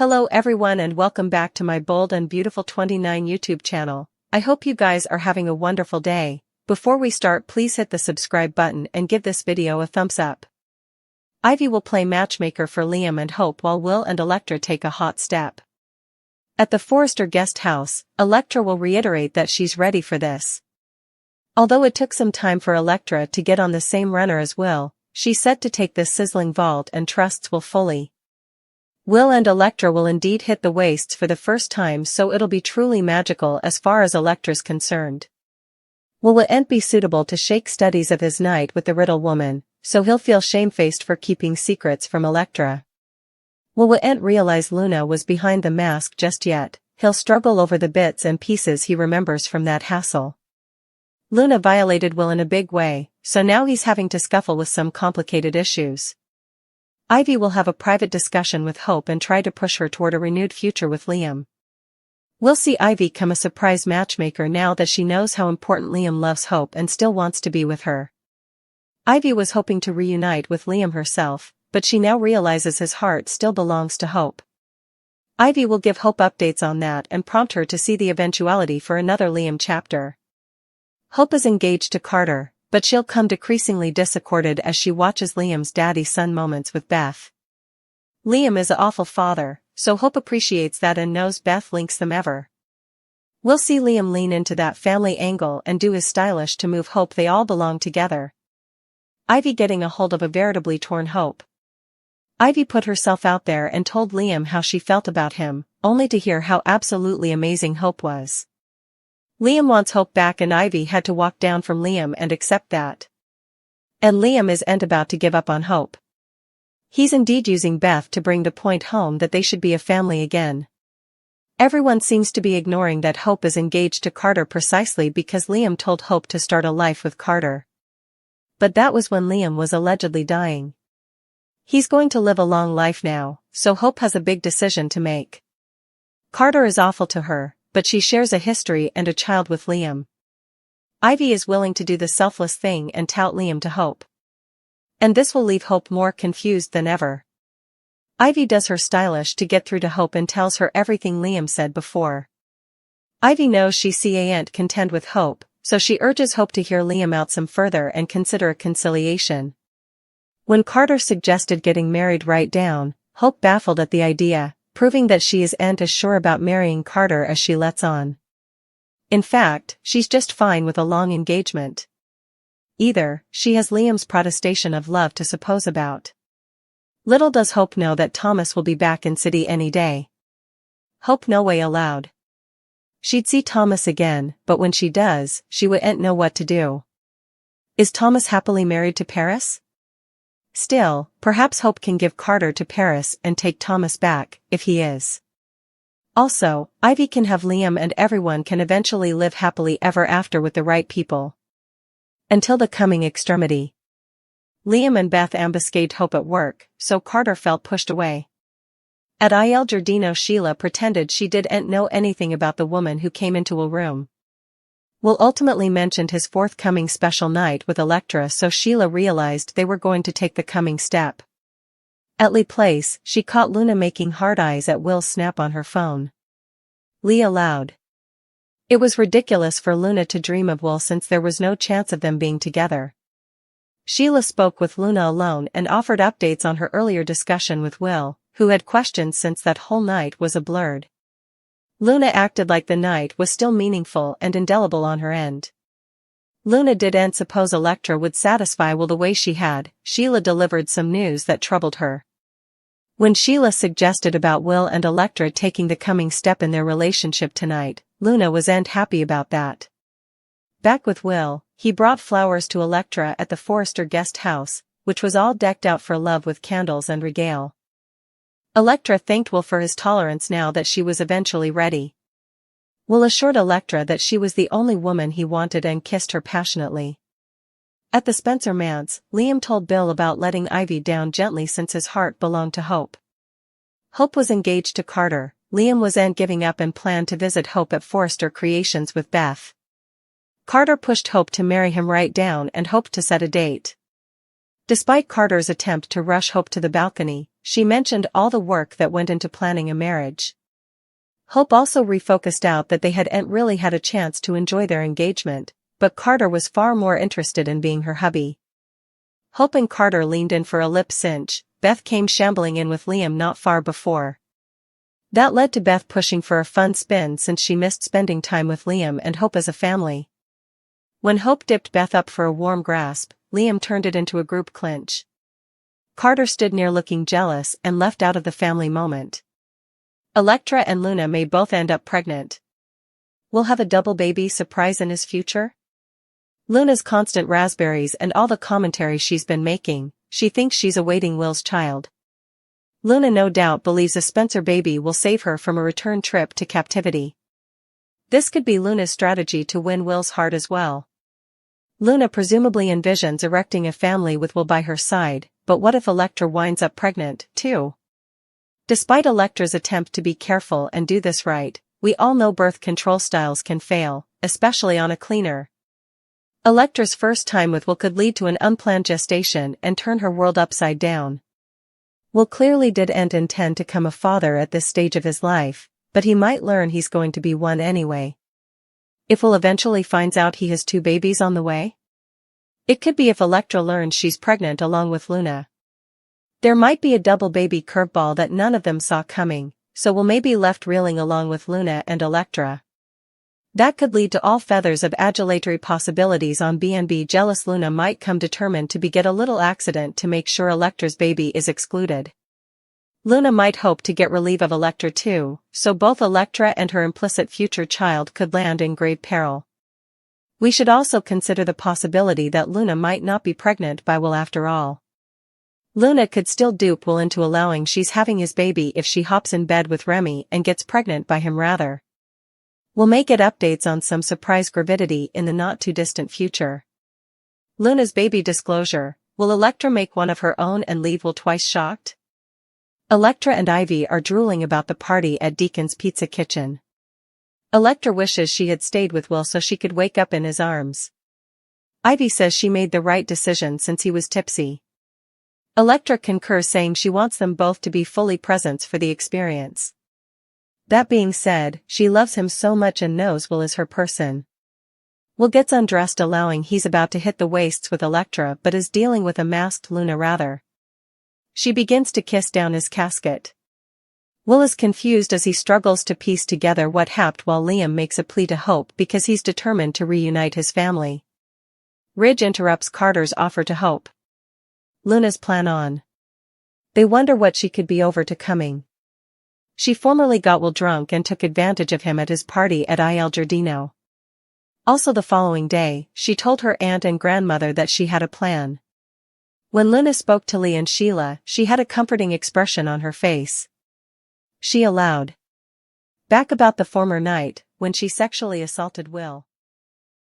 Hello everyone and welcome back to my Bold and Beautiful 29 YouTube channel. I hope you guys are having a wonderful day. Before we start, please hit the subscribe button and give this video a thumbs up. Ivy will play matchmaker for Liam and Hope while Will and Electra take a hot step. At the Forrester guest house, Electra will reiterate that she's ready for this. Although it took some time for Electra to get on the same runner as Will, she's set to take this sizzling vault and trusts Will fully. Will and Electra will indeed hit the wastes for the first time, so it'll be truly magical as far as Electra's concerned. Will won't be suitable to shake studies of his night with the Riddle woman, so he'll feel shamefaced for keeping secrets from Electra. Will won't realize Luna was behind the mask just yet, he'll struggle over the bits and pieces he remembers from that hassle. Luna violated Will in a big way, so now he's having to scuffle with some complicated issues. Ivy will have a private discussion with Hope and try to push her toward a renewed future with Liam. We'll see Ivy become a surprise matchmaker now that she knows how important Liam loves Hope and still wants to be with her. Ivy was hoping to reunite with Liam herself, but she now realizes his heart still belongs to Hope. Ivy will give Hope updates on that and prompt her to see the eventuality for another Liam chapter. Hope is engaged to Carter, but she'll come decreasingly disaccorded as she watches Liam's daddy-son moments with Beth. Liam is an awful father, so Hope appreciates that and knows Beth links them ever. We'll see Liam lean into that family angle and do his stylish to move Hope they all belong together. Ivy getting a hold of a veritably torn Hope. Ivy put herself out there and told Liam how she felt about him, only to hear how absolutely amazing Hope was. Liam wants Hope back and Ivy had to walk down from Liam and accept that. And Liam isn't about to give up on Hope. He's indeed using Beth to bring the point home that they should be a family again. Everyone seems to be ignoring that Hope is engaged to Carter precisely because Liam told Hope to start a life with Carter. But that was when Liam was allegedly dying. He's going to live a long life now, so Hope has a big decision to make. Carter is awful to her, but she shares a history and a child with Liam. Ivy is willing to do the selfless thing and tout Liam to Hope. And this will leave Hope more confused than ever. Ivy does her stylish to get through to Hope and tells her everything Liam said before. Ivy knows she can't contend with Hope, so she urges Hope to hear Liam out some further and consider a conciliation. When Carter suggested getting married right down, Hope baffled at the idea, proving that she isn't as sure about marrying Carter as she lets on. In fact, she's just fine with a long engagement. Either, she has Liam's protestation of love to suppose about. Little does Hope know that Thomas will be back in city any day. Hope no way allowed. She'd see Thomas again, but when she does, she wouldn't know what to do. Is Thomas happily married to Paris? Still, perhaps Hope can give Carter to Paris and take Thomas back, if he is. Also, Ivy can have Liam and everyone can eventually live happily ever after with the right people. Until the coming extremity. Liam and Beth ambuscaded Hope at work, so Carter felt pushed away. At Il Giardino, Sheila pretended she didn't know anything about the woman who came into a room. Will ultimately mentioned his forthcoming special night with Electra, so Sheila realized they were going to take the coming step. At Lee Place, she caught Luna making hard eyes at Will's snap on her phone. Lee aloud. It was ridiculous for Luna to dream of Will since there was no chance of them being together. Sheila spoke with Luna alone and offered updates on her earlier discussion with Will, who had questions since that whole night was a blur. Luna acted like the night was still meaningful and indelible on her end. Luna didn't suppose Electra would satisfy Will the way she had. Sheila delivered some news that troubled her. When Sheila suggested about Will and Electra taking the coming step in their relationship tonight, Luna wasn't happy about that. Back with Will, he brought flowers to Electra at the Forrester guest house, which was all decked out for love with candles and regale. Electra thanked Will for his tolerance now that she was eventually ready. Will assured Electra that she was the only woman he wanted and kissed her passionately. At the Spencer manse, Liam told Bill about letting Ivy down gently since his heart belonged to Hope. Hope was engaged to Carter. Liam wasn't giving up and planned to visit Hope at Forrester Creations with Beth. Carter pushed Hope to marry him right down and hoped to set a date. Despite Carter's attempt to rush Hope to the balcony, she mentioned all the work that went into planning a marriage. Hope also refocused out that they hadn't really had a chance to enjoy their engagement, but Carter was far more interested in being her hubby. Hope and Carter leaned in for a lip cinch. Beth came shambling in with Liam not far before. That led to Beth pushing for a fun spin since she missed spending time with Liam and Hope as a family. When Hope dipped Beth up for a warm grasp, Liam turned it into a group clinch. Carter stood near looking jealous and left out of the family moment. Elektra and Luna may both end up pregnant. We'll have a double baby surprise in his future? Luna's constant raspberries and all the commentary she's been making, she thinks she's awaiting Will's child. Luna no doubt believes a Spencer baby will save her from a return trip to captivity. This could be Luna's strategy to win Will's heart as well. Luna presumably envisions erecting a family with Will by her side, but what if Elektra winds up pregnant, too? Despite Elektra's attempt to be careful and do this right, we all know birth control styles can fail, especially on a cleaner. Elektra's first time with Will could lead to an unplanned gestation and turn her world upside down. Will clearly didn't intend to become a father at this stage of his life, but he might learn he's going to be one anyway. If Will eventually finds out he has 2 babies on the way? It could be if Elektra learns she's pregnant along with Luna. There might be a double baby curveball that none of them saw coming, so Will may be left reeling along with Luna and Elektra. That could lead to all feathers of adulatory possibilities on B&B. Jealous Luna might come determined to beget a little accident to make sure Elektra's baby is excluded. Luna might hope to get relief of Elektra too, so both Elektra and her implicit future child could land in grave peril. We should also consider the possibility that Luna might not be pregnant by Will after all. Luna could still dupe Will into allowing she's having his baby if she hops in bed with Remy and gets pregnant by him rather. We'll may get updates on some surprise gravidity in the not-too-distant future. Luna's baby disclosure, will Elektra make one of her own and leave Will twice shocked? Elektra and Ivy are drooling about the party at Deacon's Pizza Kitchen. Elektra wishes she had stayed with Will so she could wake up in his arms. Ivy says she made the right decision since he was tipsy. Elektra concurs, saying she wants them both to be fully present for the experience. That being said, she loves him so much and knows Will is her person. Will gets undressed, allowing he's about to hit the wastes with Elektra, but is dealing with a masked Luna rather. She begins to kiss down his casket. Will is confused as he struggles to piece together what happened, while Liam makes a plea to Hope because he's determined to reunite his family. Ridge interrupts Carter's offer to Hope. Luna's plan on. They wonder what she could be over to coming. She formerly got Will drunk and took advantage of him at his party at Il Giardino. Also the following day, she told her aunt and grandmother that she had a plan. When Luna spoke to Lee and Sheila, she had a comforting expression on her face. She allowed back about the former night, when she sexually assaulted Will.